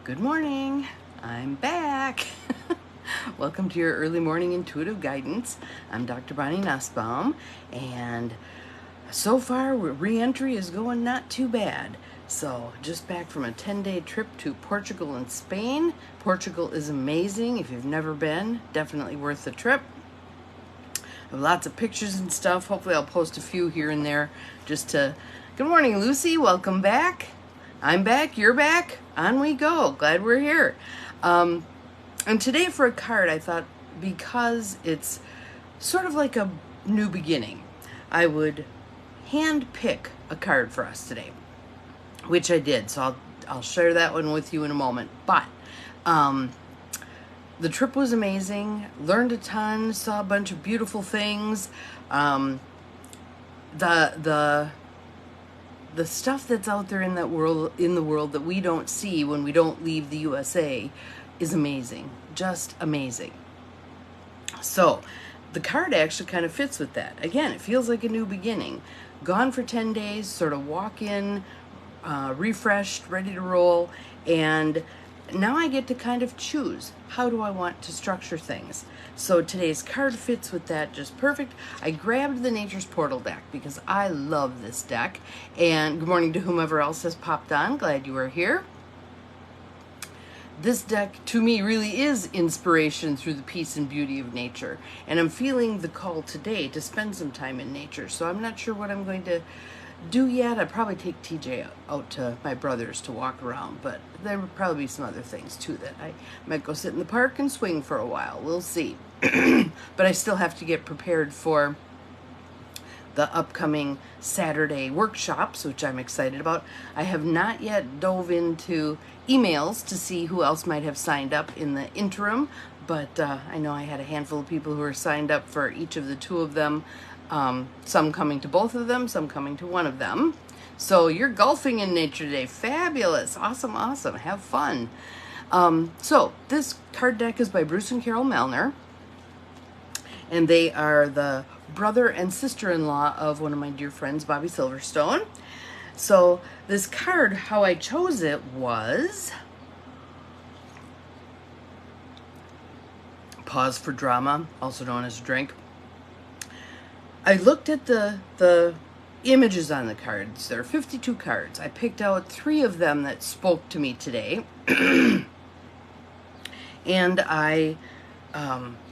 Good morning. I'm back. Welcome to your early morning intuitive guidance. I'm Dr. Bonnie Nussbaum, and so far re-entry is going not too bad. So just back from a 10-day trip to Portugal and Spain. Portugal is amazing. If you've never been, definitely worth the trip. I have lots of pictures and stuff. Hopefully I'll post a few here and there just to... Good morning, Lucy. Welcome back. I'm back. You're back. On we go. Glad we're here. And today for a card, I thought because it's sort of like a new beginning, I would hand pick a card for us today, which I did. So I'll share that one with you in a moment. But the trip was amazing. Learned a ton. Saw a bunch of beautiful things. The stuff that's out there in the world that we don't see when we don't leave the USA is amazing. Just amazing. So the card actually kind of fits with that. Again, it feels like a new beginning. Gone for 10 days, sort of walk in, refreshed, ready to roll, and now I get to kind of choose, how do I want to structure things? So today's card fits with that just perfect. I grabbed the Nature's Portal deck because I love this deck. And good morning to whomever else has popped on. Glad you are here. This deck, to me, really is inspiration through the peace and beauty of nature. And I'm feeling the call today to spend some time in nature. So I'm not sure what I'm going to do yet. I'd probably take TJ out to my brother's to walk around, but there would probably be some other things too that I might go sit in the park and swing for a while. We'll see. But I still have to get prepared for the upcoming Saturday workshops, which I'm excited about. I have not yet dove into emails to see who else might have signed up in the interim, but I know I had a handful of people who are signed up for each of the two of them. Some coming to both of them, some coming to one of them. So you're golfing in nature today. Fabulous. Awesome, awesome. Have fun. So this card deck is by Bruce and Carol Melner, and they are the brother and sister-in-law of one of my dear friends, Bobby Silverstone. So this card, how I chose it was... Pause for drama, also known as a drink. I looked at the images on the cards. There are 52 cards. I picked out 3 of them that spoke to me today. And I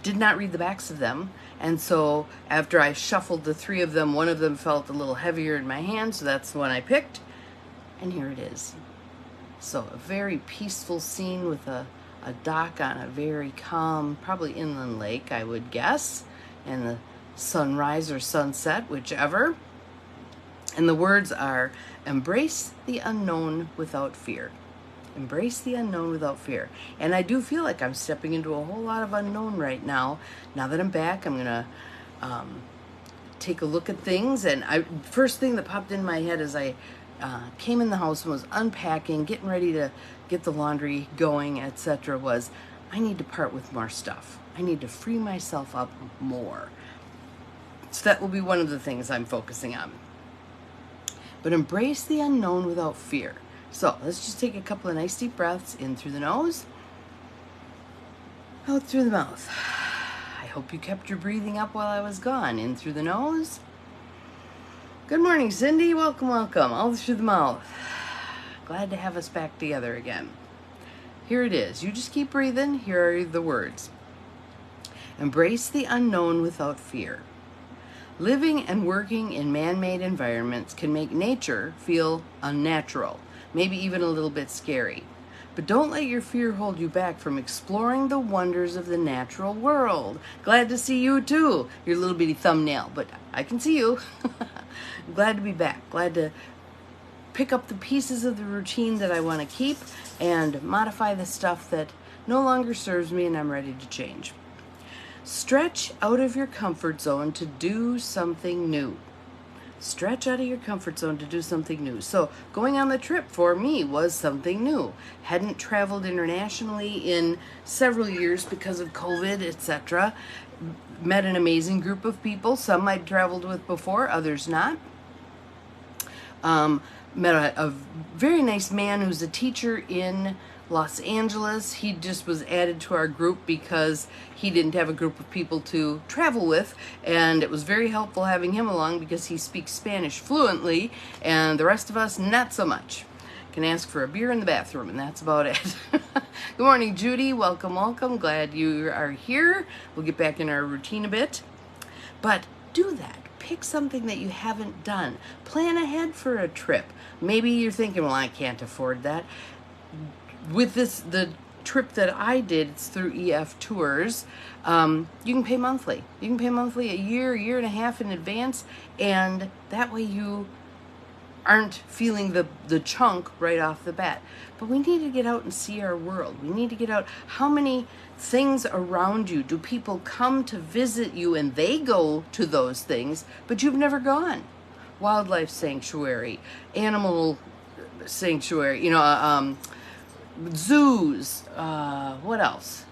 did not read the backs of them. And so after I shuffled the 3 of them, one of them felt a little heavier in my hand, so that's the one I picked. And here it is. So a very peaceful scene with a dock on a very calm, probably inland lake, I would guess. And the sunrise or sunset, whichever. And the words are, embrace the unknown without fear. Embrace the unknown without fear. And I do feel like I'm stepping into a whole lot of unknown right now. Now that I'm back, I'm going to take a look at things. And first thing that popped in my head as I came in the house and was unpacking, getting ready to get the laundry going, etc., was I need to part with more stuff. I need to free myself up more. So that will be one of the things I'm focusing on. But embrace the unknown without fear. So let's just take a couple of nice deep breaths in through the nose, out through the mouth. I hope you kept your breathing up while I was gone. In through the nose. Good morning, Cindy. Welcome, welcome. Out through the mouth. Glad to have us back together again. Here it is. You just keep breathing. Here are the words. Embrace the unknown without fear. Living and working in man-made environments can make nature feel unnatural, maybe even a little bit scary. But don't let your fear hold you back from exploring the wonders of the natural world. Glad to see you too. Your little bitty thumbnail, but I can see you. Glad to be back. Glad to pick up the pieces of the routine that I want to keep and modify the stuff that no longer serves me and I'm ready to change. Stretch out of your comfort zone to do something new. Stretch out of your comfort zone to do something new. So going on the trip for me was something new. Hadn't traveled internationally in several years because of COVID, etc. Met an amazing group of people. Some I'd traveled with before, others not. met a very nice man who's a teacher in Los Angeles. He just was added to our group because he didn't have a group of people to travel with, and it was very helpful having him along because he speaks Spanish fluently, and the rest of us not so much. Can ask for a beer in the bathroom, and that's about it. Good morning, Judy. Welcome, welcome. Glad you are here. We'll get back in our routine a bit. But do that. Pick something that you haven't done. Plan ahead for a trip. Maybe you're thinking, well, I can't afford that. With the trip that I did, it's through EF Tours. You can pay monthly. You can pay monthly a year and a half in advance, and that way you aren't feeling the chunk right off the bat. But we need to get out and see our world. We need to get out. How many things around you do people come to visit you and they go to those things, but you've never gone? Wildlife sanctuary, animal sanctuary, zoos, what else?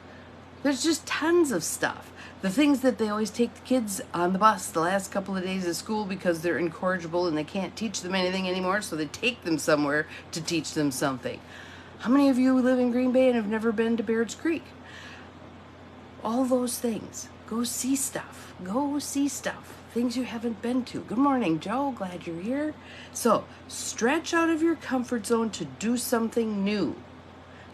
There's just tons of stuff. The things that they always take the kids on the bus the last couple of days of school because they're incorrigible and they can't teach them anything anymore, so they take them somewhere to teach them something. How many of you live in Green Bay and have never been to Baird's Creek? All those things. Go see stuff. Go see stuff. Things you haven't been to. Good morning, Joe. Glad you're here. So, stretch out of your comfort zone to do something new.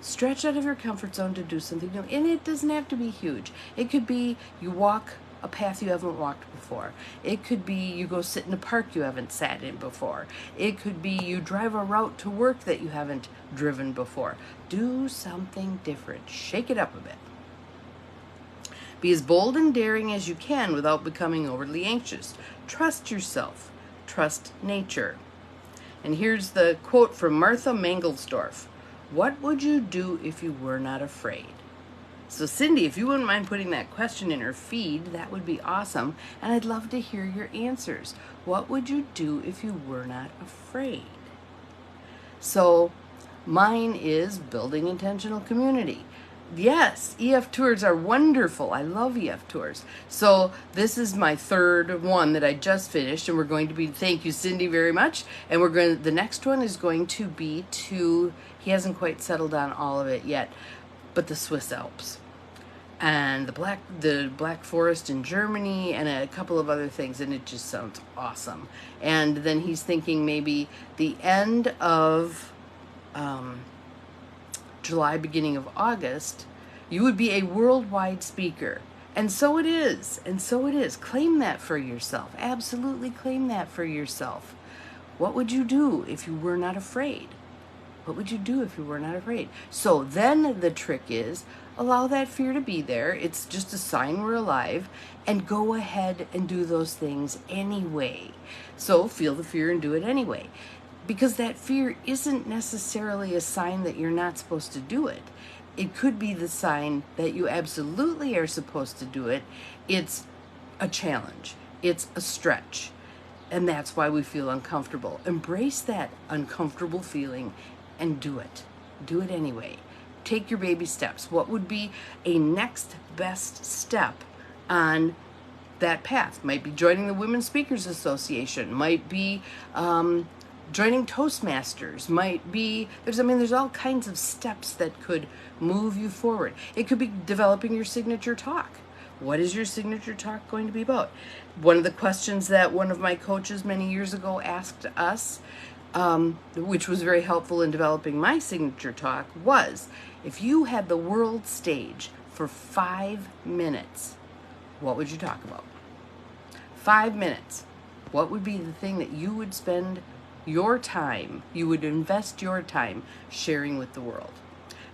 Stretch out of your comfort zone to do something new. And it doesn't have to be huge. It could be you walk a path you haven't walked before. It could be you go sit in a park you haven't sat in before. It could be you drive a route to work that you haven't driven before. Do something different. Shake it up a bit. Be as bold and daring as you can without becoming overly anxious. Trust yourself. Trust nature. And here's the quote from Martha Mangelsdorf. What would you do if you were not afraid? So Cindy, if you wouldn't mind putting that question in her feed, that would be awesome. And I'd love to hear your answers. What would you do if you were not afraid? So mine is building intentional community. Yes, EF Tours are wonderful. I love EF Tours. So this is my third one that I just finished, and we're going to be, thank you, Cindy, very much. And the next one is going to be to, he hasn't quite settled on all of it yet, but the Swiss Alps and the Black Forest in Germany and a couple of other things, and it just sounds awesome. And then he's thinking maybe the end of July, beginning of August, you would be a worldwide speaker. And so it is. And so it is. Claim that for yourself. Absolutely claim that for yourself. What would you do if you were not afraid? What would you do if you were not afraid? So then the trick is allow that fear to be there. It's just a sign we're alive, and go ahead and do those things anyway. So feel the fear and do it anyway. Because that fear isn't necessarily a sign that you're not supposed to do it. It could be the sign that you absolutely are supposed to do it. It's a challenge. It's a stretch. And that's why we feel uncomfortable. Embrace that uncomfortable feeling and do it. Do it anyway. Take your baby steps. What would be a next best step on that path? Might be joining the Women's Speakers Association. Might be joining Toastmasters. Might be, there's all kinds of steps that could move you forward. It could be developing your signature talk. What is your signature talk going to be about? One of the questions that one of my coaches many years ago asked us, which was very helpful in developing my signature talk, was, if you had the world stage for 5 minutes, what would you talk about? 5 minutes. What would be the thing that you would spend your time, you would invest your time sharing with the world?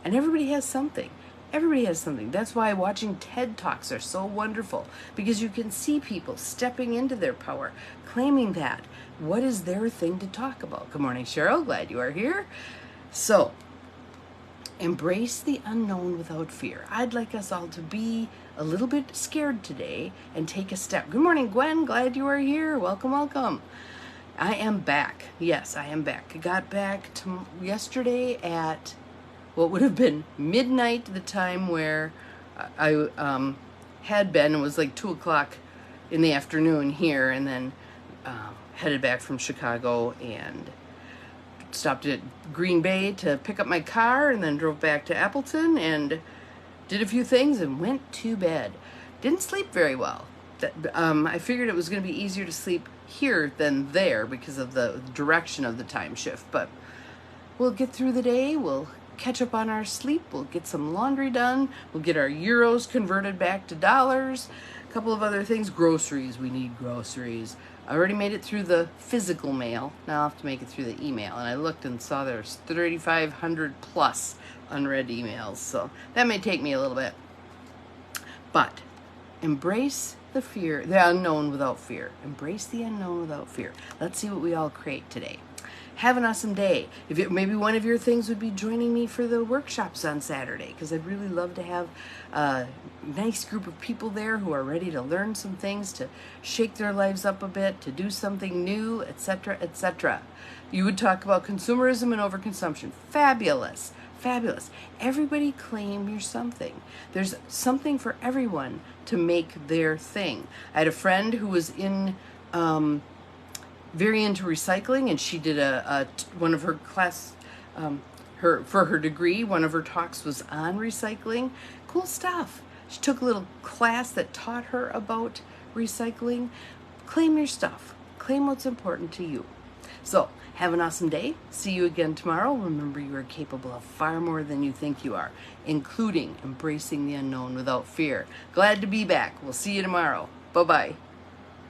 And everybody has something. Everybody has something. That's why watching TED Talks are so wonderful, because you can see people stepping into their power, claiming that. What is their thing to talk about? Good morning, Cheryl. Glad you are here. So, embrace the unknown without fear. I'd like us all to be a little bit scared today and take a step. Good morning, Gwen. Glad you are here. Welcome, welcome. I am back. Yes, I am back. I got back yesterday at what would have been midnight, the time where I had been. It was like 2 o'clock in the afternoon here, and then headed back from Chicago and stopped at Green Bay to pick up my car and then drove back to Appleton and did a few things and went to bed. Didn't sleep very well. I figured it was going to be easier to sleep here than there because of the direction of the time shift, but we'll get through the day. We'll catch up on our sleep. We'll get some laundry done. We'll get our euros converted back to dollars. A couple of other things. Groceries. We need groceries. I already made it through the physical mail. Now I'll have to make it through the email. And I looked and saw there's 3,500 plus unread emails. So that may take me a little bit. But embrace the fear, the unknown without fear. Embrace the unknown without fear. Let's see what we all create today. Have an awesome day. Maybe one of your things would be joining me for the workshops on Saturday, because I'd really love to have a nice group of people there who are ready to learn some things, to shake their lives up a bit, to do something new, etc., etc. You would talk about consumerism and overconsumption. Fabulous. Fabulous. Everybody claim you're something. There's something for everyone to make their thing. I had a friend who was very into recycling, and she did one of her class, for her degree, one of her talks was on recycling. Cool stuff. She took a little class that taught her about recycling. Claim your stuff. Claim what's important to you. So, have an awesome day. See you again tomorrow. Remember, you are capable of far more than you think you are, including embracing the unknown without fear. Glad to be back. We'll see you tomorrow. Bye-bye.